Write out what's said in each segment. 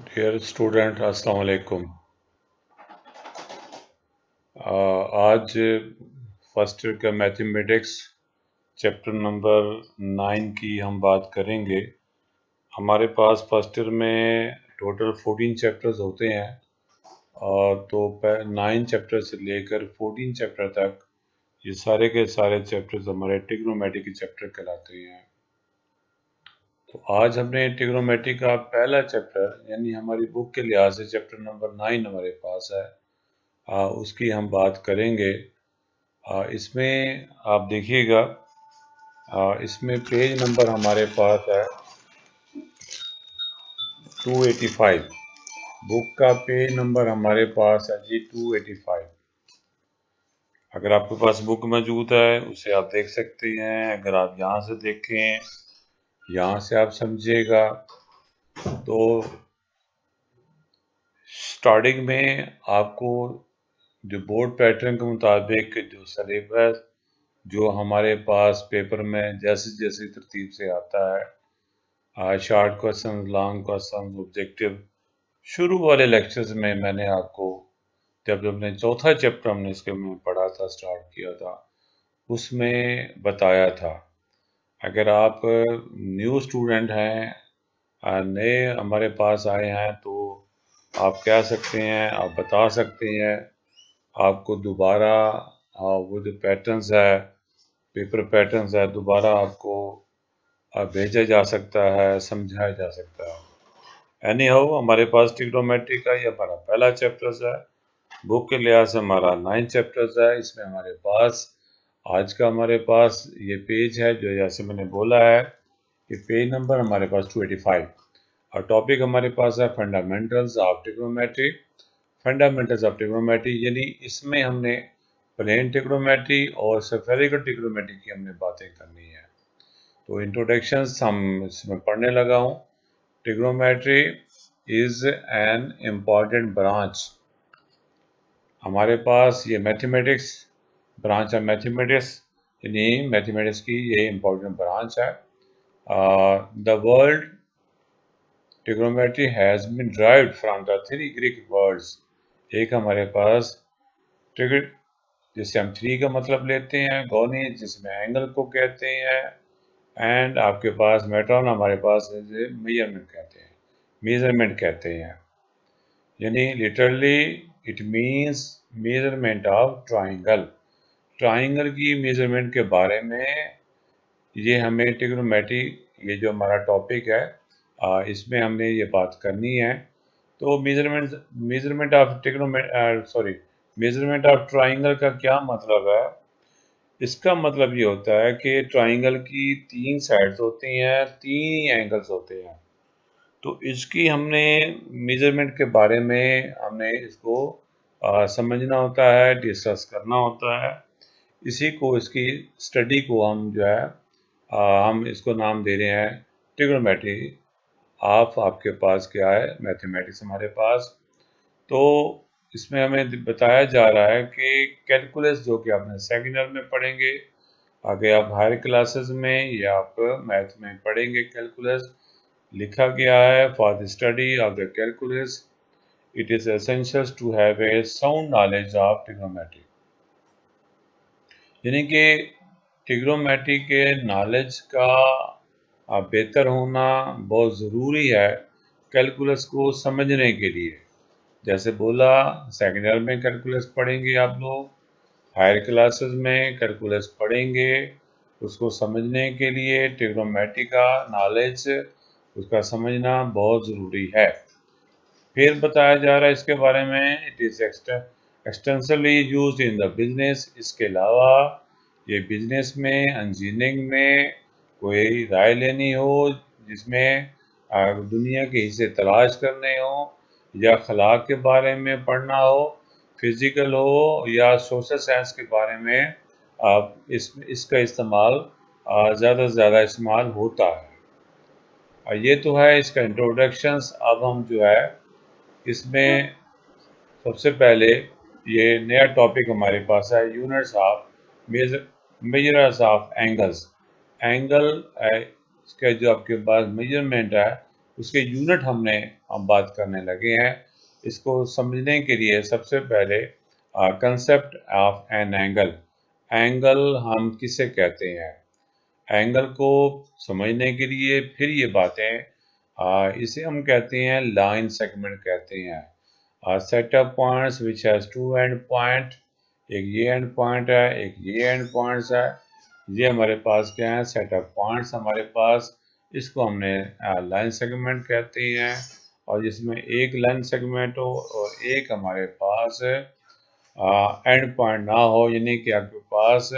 Dear student अस्सलाम वालेकुम। आज फर्स्ट ईयर का मैथमेटिक्स चैप्टर नंबर 9 की हम बात करेंगे। हमारे पास फर्स्ट ईयर में टोटल 14 चैप्टर्स होते हैं और तो 9 चैप्टर से लेकर 14 चैप्टर तक ये सारे के सारे चैप्टर्स हमारे ट्रिग्नोमेट्री के चैप्टर कहलाते हैं। तो आज हमने ट्रिग्नोमेट्री का पहला चैप्टर यानी हमारी बुक के लिहाज से चैप्टर नंबर 9 हमारे पास है, उसकी हम बात करेंगे। इसमें आप देखिएगा, इसमें पेज नंबर हमारे पास है 285। बुक का पेज नंबर हमारे पास है जी 285। अगर आपके पास बुक मौजूद है उसे आप देख सकते हैं। अगर आप यहाँ से देखें, यहाँ से आप समझिएगा तो स्टार्टिंग में आपको जो बोर्ड पैटर्न के मुताबिक जो सिलेबस जो हमारे पास पेपर में जैसे जैसे तरतीब से आता है, short question, long question, objective, शुरू वाले लेक्चर्स में मैंने आपको जब हमने चौथा चैप्टर हमने इसके में पढ़ा था, स्टार्ट किया था, उसमें बताया था। अगर आप न्यू स्टूडेंट हैं, नए हमारे पास आए हैं, तो आप कह सकते हैं, आप बता सकते हैं, आपको दोबारा वो जो पैटर्न्स है, पेपर पैटर्न्स है, दोबारा आपको भेजा जा सकता है, समझाया जा सकता है। एनी हाउ, हमारे पास ट्रिग्नोमेट्री का ये हमारा पहला चैप्टर्स है। बुक के लिहाज से हमारा 9 चैप्टर्स है। इसमें हमारे पास आज का हमारे पास ये पेज है, जो जैसे मैंने बोला है कि पेज नंबर हमारे पास 285 और टॉपिक हमारे पास है fundamentals of trigonometry. Fundamentals of trigonometry यानी इसमें हमने प्लेन ट्रिग्नोमेट्री और स्फेरिकल ट्रिग्नोमेट्री की हमने बातें करनी है। तो इंट्रोडक्शंस हम इसमें पढ़ने लगा हूँ। Trigonometry is an important branch. हमारे पास ये मैथमेटिक्स ब्रांच है, मैथमेटिक्स यानी मैथमेटिक्स की ये इम्पॉर्टेंट ब्रांच है। The world trigonometry has been derived from the three Greek words. एक हमारे पास ट्रिग्र जिससे हम थ्री का मतलब लेते हैं, गोनिस जिसमें एंगल को कहते हैं, एंड आपके पास मेट्रॉन हमारे पास मेजरमेंट कहते हैं। यानी literally it means measurement of triangle. Triangle की मेजरमेंट के बारे में ये हमें ट्रिग्नोमेट्री, ये जो हमारा टॉपिक है, इसमें हमने ये बात करनी है। तो measurement of measurement of triangle का क्या मतलब है? इसका मतलब ये होता है कि ट्राइंगल की तीन साइड्स होती हैं, तीन ही एंगल्स होते हैं। तो इसकी हमने मेजरमेंट के बारे में हमने इसको समझना होता है, डिस्कस करना होता है। इसी को, इसकी स्टडी को हम जो है हम इसको नाम दे रहे हैं ट्रिग्नोमेट्री। आपके पास क्या है? मैथमेटिक्स हमारे पास। तो इसमें हमें बताया जा रहा है कि कैलकुलस, जो कि आपने सेकेंड ईयर में पढ़ेंगे, आगे आप हायर क्लासेस में या आप मैथ में पढ़ेंगे, कैलकुलस लिखा गया है for the study of the calculus it is essential to have a sound knowledge of trigonometry. यानी कि ट्रिग्नोमेट्री के नॉलेज का बेहतर होना बहुत ज़रूरी है कैलकुलस को समझने के लिए। जैसे बोला, सेकेंड ईयर में कैलकुलस पढ़ेंगे आप लोग, हायर क्लासेस में कैलकुलस पढ़ेंगे। उसको समझने के लिए ट्रिग्नोमेट्री का नॉलेज, उसका समझना बहुत ज़रूरी है। फिर बताया जा रहा है इसके बारे में, it is extensively used in the business. इसके अलावा ये बिजनेस में, इंजीनियरिंग में कोई राय लेनी हो, जिसमें दुनिया के हिस्से तलाश करने हो, या अखलाक के बारे में पढ़ना हो, फिज़िकल हो या सोशल साइंस के बारे में, इसका इस्तेमाल ज़्यादा से ज़्यादा इस्तेमाल होता है। ये तो है इसका इंट्रोडक्शंस। अब हम जो है इसमें सबसे पहले ये नया टॉपिक हमारे पास है, units of measures of angles. Angle इसका जो आपके पास मेजरमेंट है, उसके यूनिट हम बात करने लगे हैं। इसको समझने के लिए सबसे पहले concept of an angle, angle हम किसे कहते हैं, एंगल को समझने के लिए फिर ये बातें, इसे हम कहते हैं लाइन सेगमेंट कहते हैं। Set of points which has two end point, एक ये एंड पॉइंट है, एक ये एंड पॉइंट्स है। ये हमारे पास क्या है, सेट ऑफ पॉइंट्स हमारे पास, इसको हमने लाइन सेगमेंट कहते हैं। और जिसमें एक लाइन सेगमेंट हो और एक हमारे पास एंड पॉइंट ना हो, यानी कि आपके पास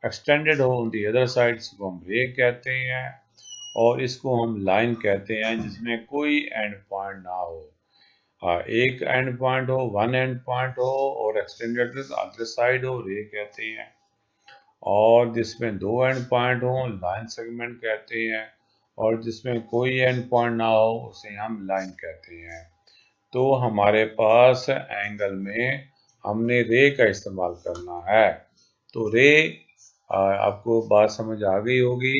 एक्सटेंडेड हो ऑन दी अदर साइड, इसको हम रे कहते हैं। और इसको हम लाइन कहते हैं जिसमें कोई एंड पॉइंट ना हो। एक एंड पॉइंट हो, वन एंड पॉइंट हो और एक्सटेंडेड अदर साइड हो, रे कहते हैं। और जिसमें दो एंड पॉइंट हो, लाइन सेगमेंट कहते हैं। और जिसमें कोई एंड पॉइंट ना हो, उसे हम लाइन कहते हैं। तो हमारे पास एंगल में हमने रे का इस्तेमाल करना है। तो रे, आपको बात समझ आ गई होगी।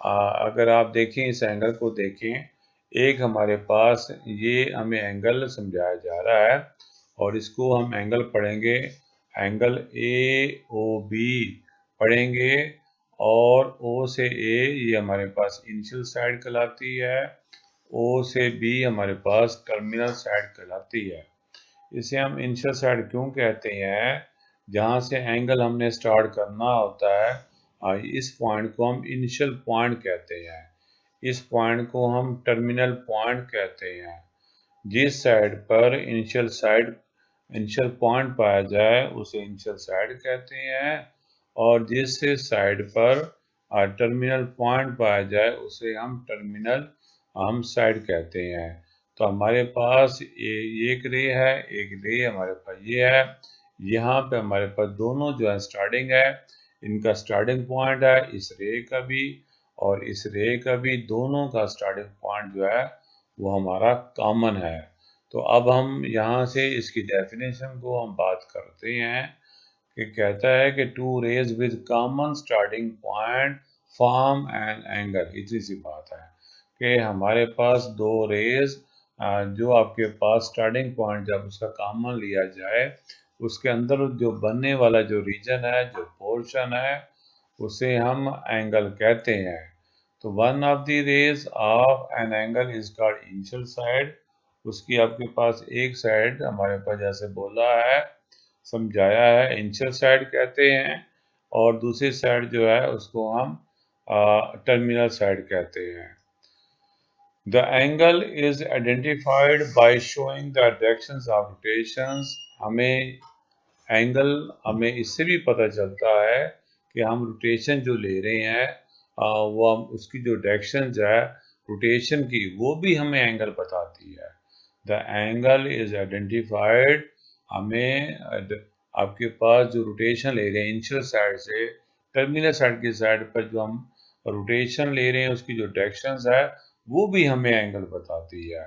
अगर आप देखें, इस एंगल को देखें, एक हमारे पास ये हमें एंगल समझाया जा रहा है और इसको हम एंगल पढ़ेंगे, एंगल ए ओ बी पढ़ेंगे। और ओ से ए ये हमारे पास इनिशियल साइड कहलाती है, ओ से बी हमारे पास टर्मिनल साइड कहलाती है। इसे हम इनिशियल साइड क्यों कहते हैं, जहाँ से एंगल हमने स्टार्ट करना होता है, इस पॉइंट को हम इनिशियल पॉइंट कहते हैं, इस पॉइंट को हम टर्मिनल पॉइंट कहते हैं। जिस साइड पर इनिशियल पॉइंट पाया जाए उसे इनिशियल साइड कहते हैं, और जिस साइड पर टर्मिनल पॉइंट पाया जाए उसे हम साइड कहते हैं। तो हमारे पास एक रे है, एक रे हमारे पास ये है। यहाँ पे हमारे पास दोनों जो है स्टार्टिंग है, इनका स्टार्टिंग पॉइंट है इस रे का भी और इस रे का भी, दोनों का स्टार्टिंग पॉइंट जो है वो हमारा कॉमन है। तो अब हम यहाँ से इसकी डेफिनेशन को हम बात करते हैं कि कहता है कि two rays with common starting point form an angle. इतनी सी बात है कि हमारे पास दो रेज, जो आपके पास स्टार्टिंग पॉइंट जब उसका कॉमन लिया जाए, उसके अंदर जो बनने वाला जो रीजन है, जो पोर्शन है, उसे हम एंगल कहते हैं। तो one of the rays of an angle is called initial side. उसकी आपके पास एक साइड हमारे पास जैसे बोला है, समझाया है, इनिशियल साइड कहते हैं। और दूसरी साइड जो है उसको हम टर्मिनल साइड कहते हैं। The angle is identified by showing the directions of rotations. हमें इससे भी पता चलता है कि हम रोटेशन जो ले रहे हैं, वो हम उसकी जो डायरेक्शन है रोटेशन की, वो भी हमें एंगल बताती है। द एंगल इज आइडेंटिफाइड, हमें आपके पास जो रोटेशन ले रहे हैं इनिशियल साइड से टर्मिनल साइड की साइड पर जो हम रोटेशन ले रहे हैं, उसकी जो डायरेक्शंस है वो भी हमें एंगल बताती है।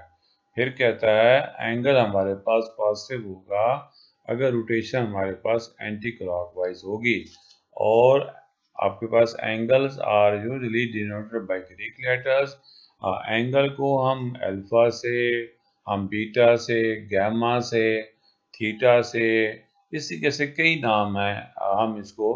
फिर कहता है एंगल हमारे पास पॉजिटिव होगा अगर रोटेशन हमारे पास एंटी क्लॉकवाइज होगी। और आपके पास angles are usually denoted by Greek letters. Angle को हम अल्फा से, हम बीटा से, गैमा से, थीटा से, इसी जैसे कई नाम हैं, हम इसको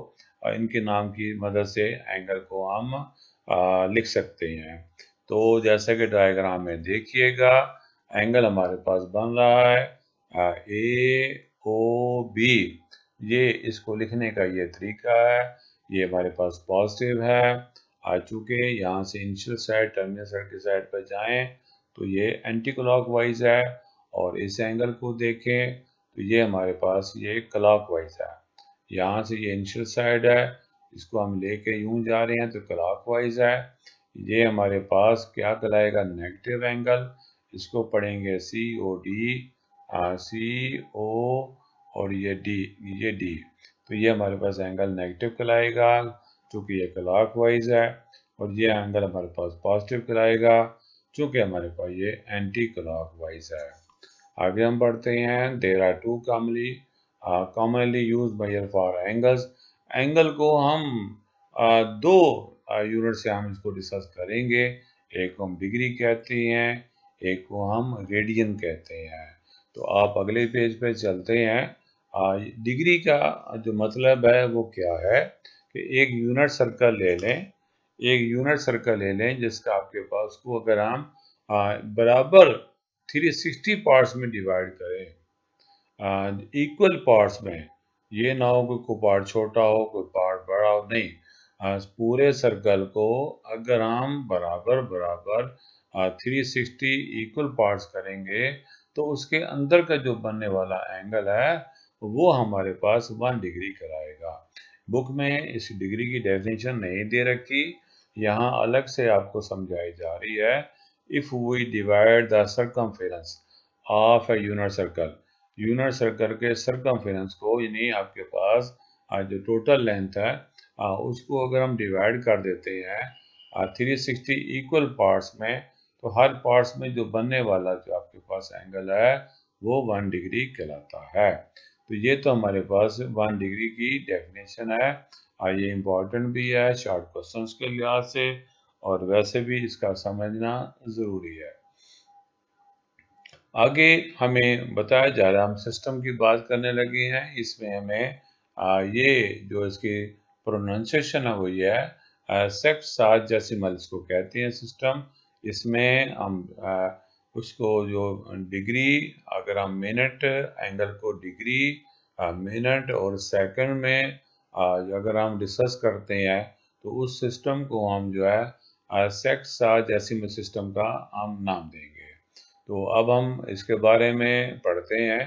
इनके नाम की मदद से एंगल को हम लिख सकते हैं। तो जैसा कि डायग्राम में देखिएगा, एंगल हमारे पास बन रहा है ए ओ बी। ये इसको लिखने का ये तरीका है। ये हमारे पास पॉजिटिव है, चूँकि यहाँ से इनिशियल साइड टर्मिनल साइड की साइड पर जाएं तो ये एंटी क्लॉकवाइज है। और इस एंगल को देखें तो ये हमारे पास ये क्लॉकवाइज है। यहाँ से ये इनिशियल साइड है, इसको हम लेके यूं जा रहे हैं तो क्लॉकवाइज है। ये हमारे पास क्या कहलाएगा, नेगेटिव एंगल। इसको पढ़ेंगे सी ओ डी, सी ओ और ये डी। तो ये हमारे पास एंगल नेगेटिव कहलाएगा क्योंकि ये क्लॉकवाइज है। और ये एंगल हमारे पास पॉजिटिव कहलाएगा क्योंकि हमारे पास ये एंटी क्लॉकवाइज है। आगे हम बढ़ते हैं। There are two commonly use measure for angles. Angle को हम दो यूनिट से हम इसको डिस्कस करेंगे। एक को हम डिग्री कहते हैं, एक को हम रेडियन कहते हैं। तो आप अगले पेज पे चलते हैं। डिग्री का जो मतलब है वो क्या है कि एक यूनिट सर्कल ले लें, एक यूनिट सर्कल ले लें जिसका आपके पास, उसको अगर हम बराबर 360 पार्ट्स में डिवाइड करें, इक्वल पार्ट्स में, ये ना हो कोई पार्ट छोटा हो कोई पार्ट बड़ा हो, नहीं, पूरे सर्कल को अगर हम बराबर बराबर 360 इक्वल पार्ट्स करेंगे तो उसके अंदर का जो बनने वाला एंगल है वो हमारे पास 1 डिग्री कराएगा। बुक में इस डिग्री की डेफिनेशन नहीं दे रखी, यहाँ अलग से आपको समझाई जा रही है। If we divide the circumference of a unit circle, unit circle के सरकमफेरेंस को, यानी आपके पास जो टोटल लेंथ है उसको अगर हम डिवाइड कर देते हैं 360 इक्वल पार्ट्स में, तो हर पार्ट्स में जो बनने वाला जो आपके पास एंगल है वो 1 डिग्री कहलाता है। तो ये तो हमारे पास 1 डिग्री की डेफिनेशन है। ये इम्पोर्टेंट भी है शॉर्ट क्वेश्चंस के लिहाज से, और वैसे भी इसका समझना ज़रूरी है। आगे हमें बताया जा रहा है, हम सिस्टम की बात करने लगे हैं। इसमें हमें ये जो इसकी प्रोनाउंसिएशन है वो ये है सेक्साजेसिमल, इसको कहते हैं सिस्टम। इसमें हम उसको जो डिग्री, अगर हम मिनट एंगल को डिग्री, मिनट और सेकंड में अगर हम डिस्कस करते हैं तो उस सिस्टम को हम जो है सेक्साजेसिमल सिस्टम का हम नाम देंगे। तो अब हम इसके बारे में पढ़ते हैं।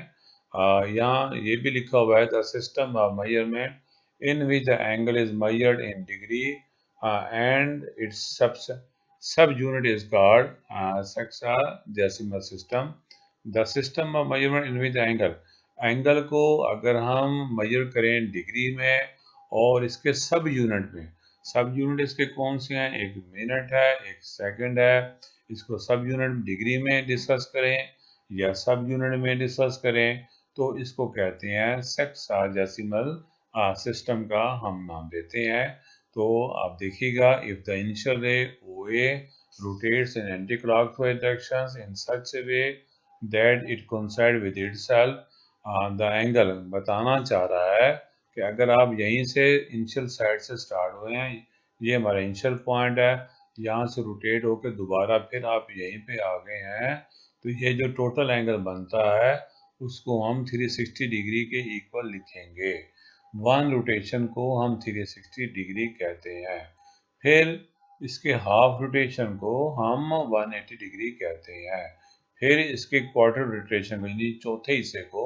यहाँ ये भी लिखा हुआ है the system of measurement in which the angle is measured in degree and it's सब unit is called sexagesimal system. The system of measurement in which the angle को अगर हम मेजर करें डिग्री में और इसके सब यूनिट में, सब यूनिट इसके कौन से हैं, एक मिनट है एक सेकंड है, इसको सब यूनिट डिग्री में डिस्कस करें या सब यूनिट में डिस्कस करें तो इसको कहते हैं सेक्साडेसिमल सिस्टम का हम नाम देते हैं। तो आप देखिएगा, इफ द इनिशियल रे OA rotates in anti-clockwise directions in such a way that it coincides with itself, the angle बताना चाह रहा है कि अगर आप यहीं से इनिशियल साइड से स्टार्ट हुए हैं, ये हमारा इनिशियल पॉइंट है, यहाँ से रोटेट होकर दोबारा फिर आप यहीं पे आ गए हैं, तो ये जो टोटल एंगल बनता है उसको हम 360 डिग्री के इक्वल लिखेंगे। वन रोटेशन को हम 360 डिग्री कहते हैं। फिर इसके हाफ रोटेशन को हम 180 डिग्री कहते हैं। फिर इसके क्वार्टर रोटेशन को, यानी चौथे हिस्से को,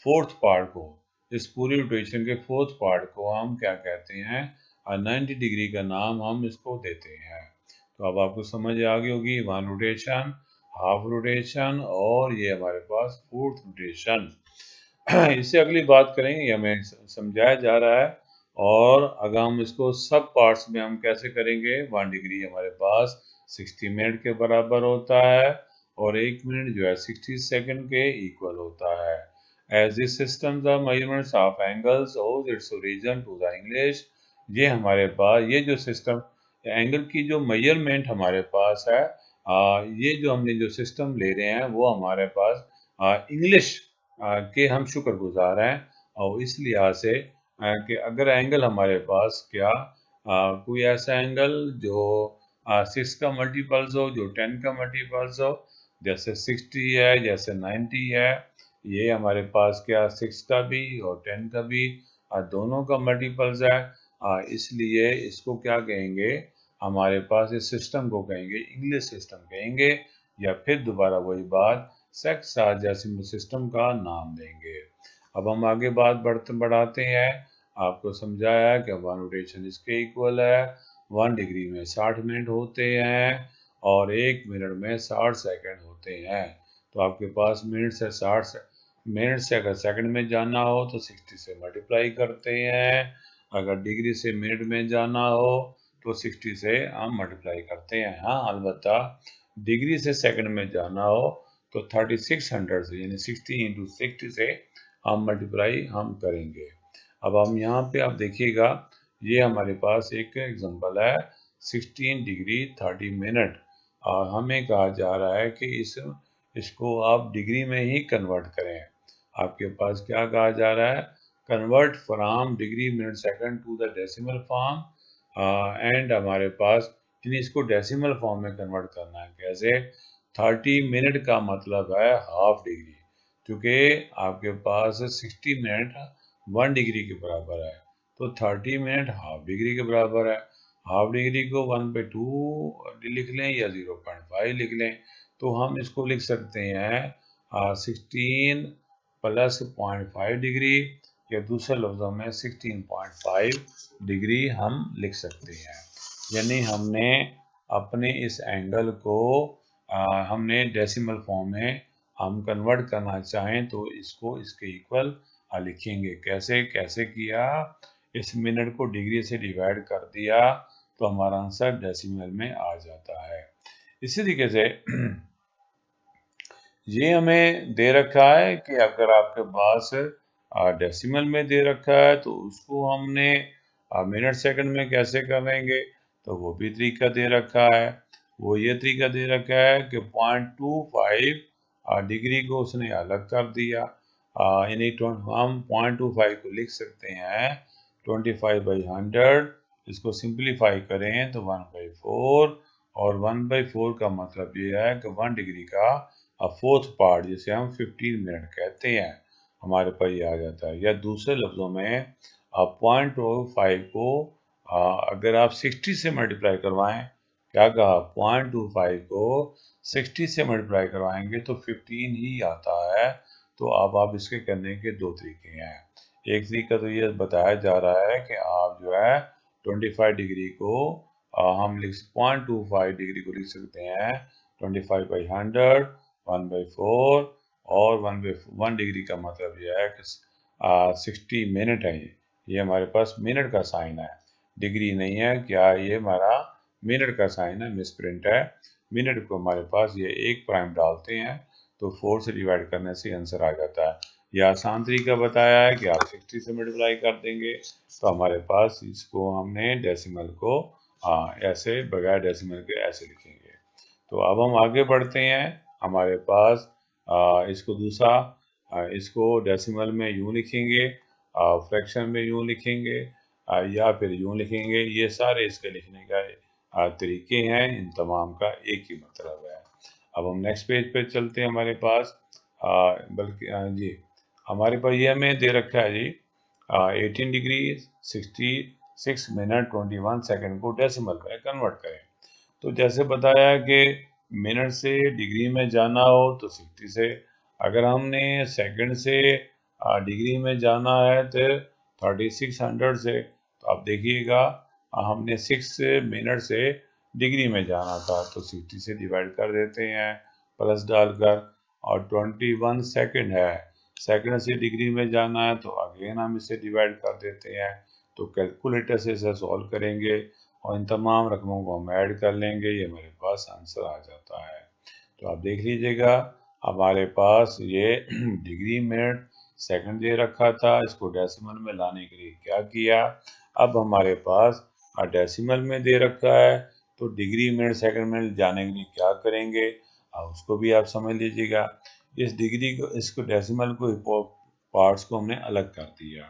फोर्थ पार्ट को, इस पूरी रोटेशन के फोर्थ पार्ट को हम क्या कहते हैं, 90 डिग्री का नाम हम इसको देते हैं। तो अब आपको समझ आ गई होगी, वन रोटेशन, हाफ रोटेशन और ये हमारे पास फोर्थ रोटेशन। इससे अगली बात करेंगे, हमें समझाया जा रहा है। और अगर हम इसको सब पार्ट्स में हम कैसे करेंगे, 1 डिग्री हमारे पास 60 मिनट के बराबर होता है और 1 मिनट जो है 60 सेकंड के इक्वल होता है। As this system the measurements of angles owes its origin to the English, ये हमारे पास ये जो सिस्टम एंगल की जो मेजरमेंट हमारे पास है, ये जो हमने जो सिस्टम ले रहे हैं वो हमारे पास इंग्लिश के हम शुक्रगुजार हैं। और इस लिहाज से कि अगर एंगल हमारे पास क्या कोई ऐसा एंगल जो 6 का मल्टीपल्स हो, जो 10 का मल्टीपल्स हो, जैसे 60 है, जैसे 90 है, ये हमारे पास क्या 6 का भी और 10 का भी दोनों का मल्टीपल्स है। इसलिए इसको क्या कहेंगे, हमारे पास इस सिस्टम को कहेंगे इंग्लिश सिस्टम कहेंगे, या फिर दोबारा वही बात सेक्साडेसिमल सिस्टम का नाम देंगे। अब हम आगे बात बढ़ाते हैं। आपको समझाया कि वन रोटेशन इसके इक्वल है, 1 डिग्री में 60 मिनट होते हैं और 1 मिनट में 60 सेकंड होते हैं। तो आपके पास मिनट से अगर सेकंड में जाना हो तो 60 से मल्टीप्लाई करते हैं, अगर डिग्री से मिनट में जाना हो तो 60 से हम मल्टीप्लाई करते हैं। हाँ, अलबत्ता डिग्री से सेकंड में जाना हो तो 3600 से, यानी 60 इंटू 60 से हम मल्टीप्लाई हम करेंगे। अब हम यहाँ पे आप देखिएगा, ये हमारे पास एक एग्जांपल है 16 डिग्री 30 मिनट। हमें कहा जा रहा है कि इसको आप डिग्री में ही कन्वर्ट करें। आपके पास क्या कहा जा रहा है, convert from degree minute second to the decimal form, and हमारे पास इसको डेसिमल फॉर्म में कन्वर्ट करना है। कैसे, 30 मिनट का मतलब है हाफ डिग्री, क्योंकि आपके पास 60 मिनट 1 डिग्री के बराबर है, तो 30 मिनट हाफ डिग्री के बराबर है। हाफ डिग्री को 1/2 लिख लें या 0.5 लिख लें, तो हम इसको लिख सकते हैं 16 प्लस 0.5 डिग्री, या दूसरे लफ्ज़ों में 16.5 डिग्री हम लिख सकते हैं। यानी हमने अपने इस एंगल को हमने डेसिमल फॉर्म में हम कन्वर्ट करना चाहें तो इसको इसके इक्वल लिखेंगे। कैसे कैसे किया, इस मिनट को डिग्री से डिवाइड कर दिया तो हमारा आंसर डेसिमल में आ जाता है। इसी तरीके से ये हमें दे रखा है कि अगर आपके पास डेसिमल में दे रखा है तो उसको हमने मिनट सेकंड में कैसे करेंगे, तो वो भी तरीका दे रखा है। वो ये तरीका दे रखा है कि 0.25 डिग्री को उसने अलग कर दिया, यानी हम 0.25 को लिख सकते हैं 25/100। इसको सिंप्लीफाई करें तो 1/4, और 1/4 का मतलब ये है कि 1 डिग्री का फोर्थ पार्ट, जिसे हम 15 मिनट कहते हैं, हमारे पास ये आ जाता है। या दूसरे लफ्ज़ों में 0.25 को अगर आप 60 से मल्टीप्लाई करवाएं, क्या कहा, 0.25 को 60 से मल्टीप्लाई करवाएंगे तो 15 ही आता है। तो अब आप इसके करने के दो तरीके हैं। एक तरीका तो ये बताया जा रहा है कि आप जो है 25 डिग्री को हम 0.25 डिग्री को लिख सकते हैं 25/100, 1/4, और 1/1 डिग्री का मतलब यह है कि 60 मिनट है। ये हमारे पास मिनट का साइन है, डिग्री नहीं है। क्या ये हमारा मिनट का साइन है, मिसप्रिंट है। मिनट को हमारे पास ये 1 डालते हैं तो 4 से डिवाइड करने से आंसर आ जाता है। यह आसान तरीका बताया है कि आप 60 से मल्टीप्लाई कर देंगे तो हमारे पास इसको हमने डेसिमल को ऐसे बगैर डेसिमल के ऐसे लिखेंगे। तो अब हम आगे बढ़ते हैं। हमारे पास इसको दूसरा, इसको डेसिमल में यूँ लिखेंगे, फ्रैक्शन में यूँ लिखेंगे, या फिर यूँ लिखेंगे। ये सारे इसके लिखने का तरीके हैं, इन तमाम का एक ही मतलब है। अब हम नेक्स्ट पेज पे चलते हैं। हमारे पास जी, हमारे पास ये हमें दे रखा है जी 18 डिग्री 66 मिनट 21 सेकंड को डेसिमल में कन्वर्ट करें। तो जैसे बताया कि मिनट से डिग्री में जाना हो तो 60 से, अगर हमने सेकंड से डिग्री में जाना है तो 3600 से। तो आप देखिएगा हमने 6 मिनट से डिग्री में जाना था तो 60 से डिवाइड कर देते हैं प्लस डालकर, और 21 सेकंड है, सेकंड से डिग्री में जाना है तो अगेन हम इसे डिवाइड कर देते हैं। तो कैलकुलेटर से इसे सॉल्व करेंगे और इन तमाम रकमों को हम ऐड कर लेंगे, ये मेरे पास आंसर आ जाता है। तो आप देख लीजिएगा हमारे पास ये डिग्री मिनट सेकंड दे रखा था, इसको डेसिमल में लाने के लिए क्या किया। अब हमारे पास डेसिमल में दे रखा है तो डिग्री मिनट सेकंड में जाने के लिए क्या करेंगे, उसको भी आप समझ लीजिएगा। इस डिग्री को, इसको डेसिमल को पार्ट्स को हमने अलग कर दिया,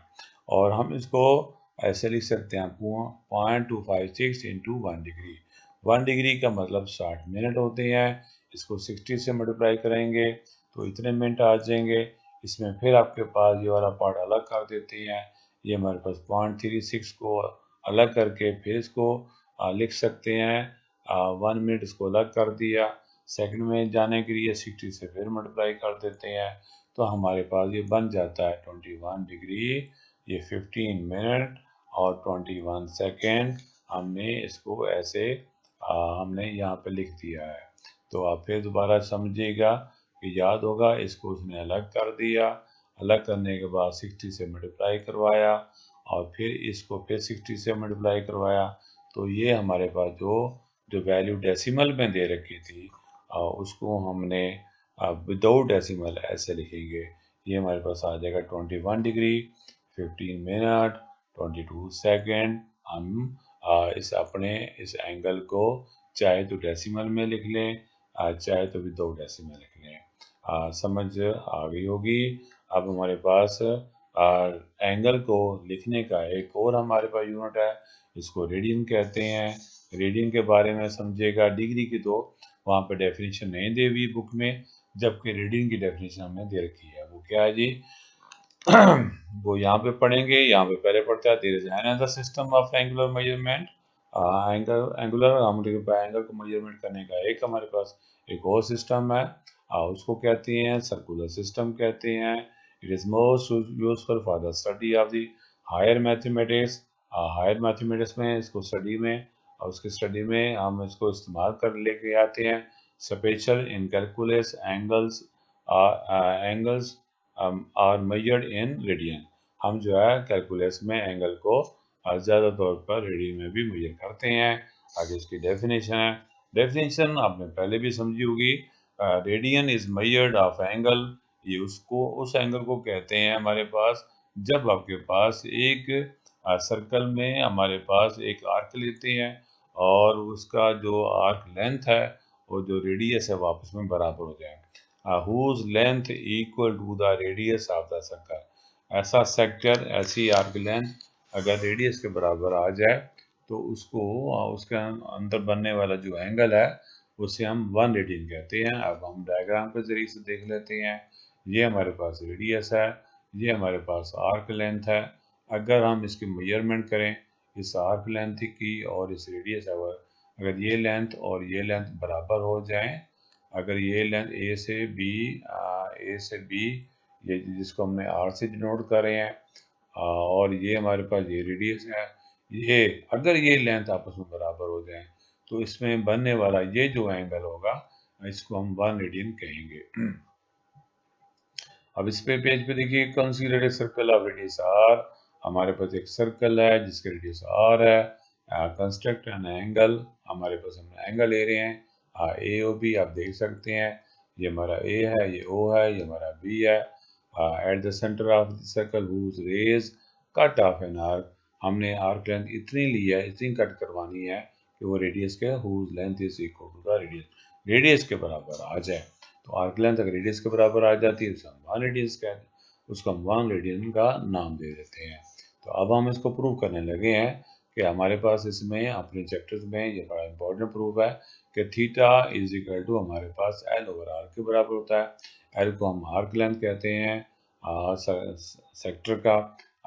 और हम इसको ऐसे लिख सकते हैं 0.256 इंटू 1 डिग्री। 1 डिग्री का मतलब 60 मिनट होते हैं। इसको 60 से मल्टीप्लाई करेंगे तो इतने मिनट आ जाएंगे। इसमें फिर आपके पास ये वाला पार्ट अलग कर देते हैं। ये हमारे पास 0.36 को अलग करके फिर इसको लिख सकते हैं 1 मिनट, इसको अलग कर दिया। सेकंड में जाने के लिए 60 से फिर मल्टीप्लाई कर देते हैं तो हमारे पास ये बन जाता है 21 डिग्री, ये 15 मिनट और 21 सेकेंड। हमने इसको ऐसे हमने यहाँ पे लिख दिया है। तो आप फिर दोबारा समझिएगा कि याद होगा, इसको उसने अलग कर दिया, अलग करने के बाद 60 से मल्टीप्लाई करवाया, और फिर इसको फिर 60 से मल्टीप्लाई करवाया। तो ये हमारे पास जो जो वैल्यू डेसिमल में दे रखी थी उसको हमने विदाउट डेसिमल ऐसे लिखेंगे। ये हमारे पास आ जाएगा 21 डिग्री 15 मिनट 22 सेकेंड। हम इस अपने इस एंगल को चाहे तो डेसिमल में लिख लें, चाहे तो विदाउट डेसिमल लिख लें। समझ आ गई होगी। अब हमारे पास एंगल को लिखने का एक और हमारे पास यूनिट है, इसको रेडियन कहते हैं। रेडियन के बारे में समझिएगा, डिग्री की तो वहाँ पे डेफिनेशन नहीं दी हुई बुक में, जबकि रेडियन की डेफिनेशन हमने दे रखी है। वो क्या है जी? वो यहाँ पे पढ़ेंगे, यहाँ पे पहले पढ़ता है there is another system of angular measurement. Angular angle को मेजरमेंट करने का एक हमारे पास एक और सिस्टम है, उसको कहते हैं सर्कुलर सिस्टम कहते हैं। It is most useful for the study of the higher mathematics. Higher mathematics में इसको स्टडी में, और उसकी स्टडी में हम इसको इस्तेमाल कर लेके आते हैं। Special in calculus angles are measured in radian. हम जो है कैलकुलस में एंगल को ज़्यादा तौर पर रेडियन में भी मेजर करते हैं। आगे इसकी डेफिनेशन है। डेफिनेशन आपने पहले भी समझी होगी। Radian is measured of angle. ये उसको उस एंगल को कहते हैं हमारे पास जब आपके पास एक सर्कल में हमारे पास एक आर्क लेते हैं और उसका जो आर्क लेंथ है वो जो रेडियस है वो आपस में बराबर हो जाए। whose length equal to the radius of the circle। ऐसा सेक्टर, ऐसी आर्क लेंथ अगर रेडियस के बराबर आ जाए तो उसको उसके अंदर बनने वाला जो एंगल है उसे हम 1 रेडियन कहते हैं। अब हम डायग्राम के जरिए से देख लेते हैं। ये हमारे पास रेडियस है, ये हमारे पास आर्क लेंथ है। अगर हम इसकी मेजरमेंट करें इस आर्क लेंथ की और इस रेडियस अगर ये लेंथ और ये लेंथ बराबर हो जाएं, अगर ये लेंथ ए से बी ये जिसको हमने आर से डिनोट कर रहे हैं, और ये हमारे पास ये रेडियस है, ये अगर ये लेंथ आपस में बराबर हो जाए तो इसमें बनने वाला ये जो एंगल होगा इसको हम 1 रेडियन कहेंगे। अब इस पे पेज पे देखिए, consider a circle of radius r. हमारे पास एक सर्कल है जिसका रेडियस आर है। कंस्ट्रक्ट एन एंगल, हमारे पास हम एंगल ले रहे हैं ए ओ बी, आप देख सकते हैं ये हमारा ए है, ये ओ है, ये हमारा बी है। At the centre of the circle whose rays cut off an arc. हमने आर्क लेंथ इतनी ली है, इतनी कट करवानी है कि वो रेडियस के whose length is equal to the radius के बराबर आ जाए। तो आर्क लेंथ अगर रेडियस के बराबर आ जाती है उसे हम 1 रेडियस कहते हैं, उसको हम 1 रेडियन का नाम दे देते हैं। तो अब हम इसको प्रूव करने लगे हैं कि हमारे पास इसमें अपने चैप्टर्स में ये बड़ा इंपॉर्टेंट प्रूफ है कि थीटा इज इक्वल टू हमारे पास एल ओवर आर के बराबर होता है। एल को हम आर्क लेंथ कहते हैं सेक्टर का,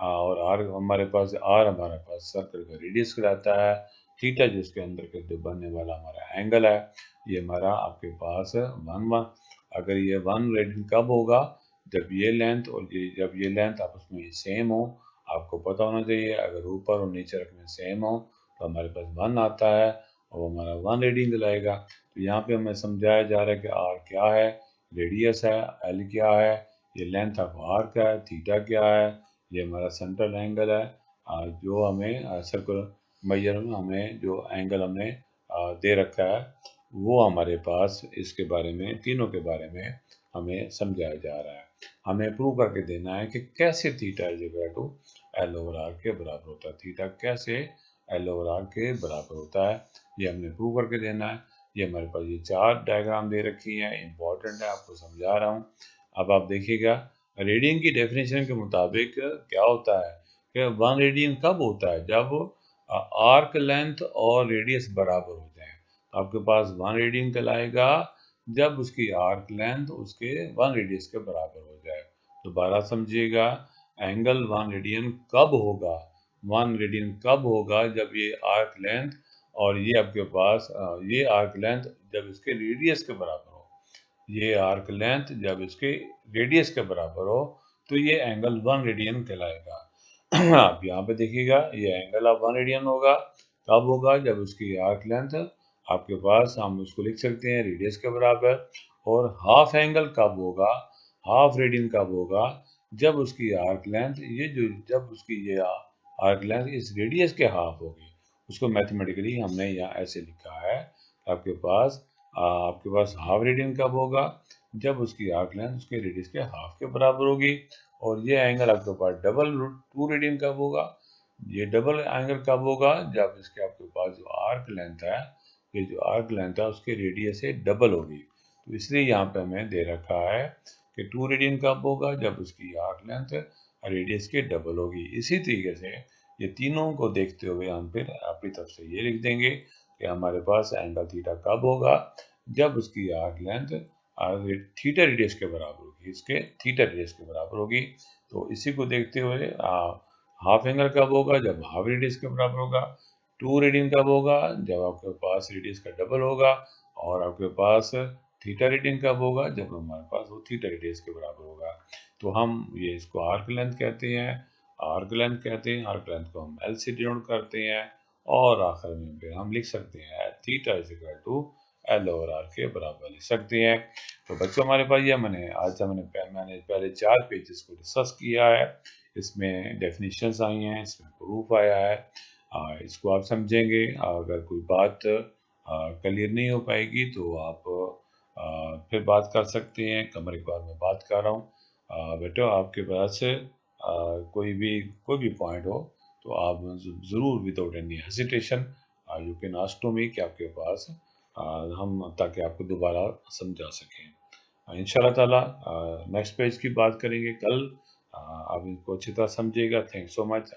और आर हमारे पास सर्कल का रेडियस कहलाता है। थीटा जिसके अंदर के जो बनने वाला हमारा एंगल है ये हमारा आपके पास 1 अगर ये 1 रेडियन कब होगा, जब ये लेंथ और जब ये लेंथ आपस में सेम हो। आपको पता होना चाहिए अगर ऊपर और नीचे रखने सेम हो तो हमारे पास 1 आता है और वो हमारा 1 रेडियन दिलाएगा। तो यहाँ पे हमें समझाया जा रहा है कि आर क्या है, रेडियस है, एल क्या है, ये लेंथ ऑफ आर्क है, थीटा क्या है, ये हमारा सेंट्रल एंगल है, जो हमें सर्कुलर मेजर में हमें जो एंगल हमने दे रखा है वो हमारे पास इसके बारे में, तीनों के बारे में हमें समझाया जा रहा है। हमें प्रूव करके देना है कि कैसे theta is equal to l over r के बराबर होता है। थीटा कैसे एल ओवर आर के बराबर होता है ये हमने प्रूव करके देना है। ये हमारे पास ये 4 डायग्राम दे रखी हैं, इंपॉर्टेंट है, आपको समझा रहा हूँ। अब आप देखिएगा रेडियन की डेफिनेशन के मुताबिक क्या होता है कि 1 रेडियन कब होता है, जब आर्क लेंथ और रेडियस बराबर हो जाए। आपके पास 1 रेडियन कहलाएगा जब उसकी आर्क लेंथ उसके 1 रेडियस के बराबर हो जाए। दोबारा समझिएगा, एंगल 1 रेडियन कब होगा, 1 रेडियन कब होगा जब ये आर्क लेंथ और ये आपके पास ये आर्क लेंथ जब इसके रेडियस के बराबर हो। ये आर्क लेंथ जब इसके रेडियस के बराबर हो तो ये एंगल 1 रेडियन कहलाएगा। आप यहाँ पे देखिएगा ये एंगल ऑफ 1 रेडियन होगा, कब होगा, जब उसकी आर्क लेंथ आपके पास, हम उसको लिख सकते हैं रेडियस के बराबर। और हाफ एंगल कब होगा, हाफ रेडियन कब होगा, जब उसकी आर्क लेंथ जब उसकी ये आर्क लेंथ इस रेडियस के हाफ होगी। उसको मैथमेटिकली हमने यहाँ ऐसे लिखा है, आपके पास हाफ रेडियन कब होगा, जब उसकी आर्क लेंथ उसके रेडियस के हाफ के बराबर होगी। और ये एंगल आपके पास डबल 2 रेडियन कब होगा, ये डबल एंगल कब होगा, जब इसके आपके पास जो आर्क लेंथ है ये जो आर्क लेंथ है उसके रेडियस से डबल होगी। तो इसलिए यहाँ पे हमें दे रखा है कि 2 रेडियन कब होगा, जब उसकी आर्क लेंथ रेडियस के डबल होगी। इसी तरीके से ये तीनों को देखते हुए हम फिर अपनी तरफ से ये लिख देंगे कि हमारे पास एंगल थीटा कब होगा, जब उसकी आर्क लेंथ थीटा रेडियस के बराबर होगी, इसके थीटा रेडियस के बराबर होगी। तो इसी को देखते हुए हाफ एंगल कब होगा, जब हाफ रेडियस के बराबर होगा। 2 रेडियन कब होगा, जब आपके पास रेडियस का डबल होगा। और आपके पास थीटा रेडियन कब होगा, जब हमारे पास वो थीटा रेडियस के बराबर होगा। तो हम ये इसको आर्क लेंथ कहते हैं, आर्क लेंथ कहते हैं। आर्क लेंथ को हम एल से डिनोट करते हैं और आखिर में फिर हम लिख सकते हैं theta is equal to l over r के बराबर लिख सकते हैं। तो बच्चों हमारे पास ये मैंने पहले 4 पेजेस को डिस्कस किया है। इसमें डेफिनेशंस आई हैं, इसमें प्रूफ आया है। इसको आप समझेंगे। अगर कोई बात क्लियर नहीं हो पाएगी तो आप फिर बात कर सकते हैं। कमर एक बार मैं बात कर रहा हूँ। बेटा आपके पास कोई भी पॉइंट हो तो आप ज़रूर without any hesitation you can ask to me कि आपके पास हम ताकि आपको दोबारा समझा सकें। इंशाल्लाह ताला नेक्स्ट पेज की बात करेंगे कल। आप इनको अच्छी तरह समझिएगा। Thanks so much.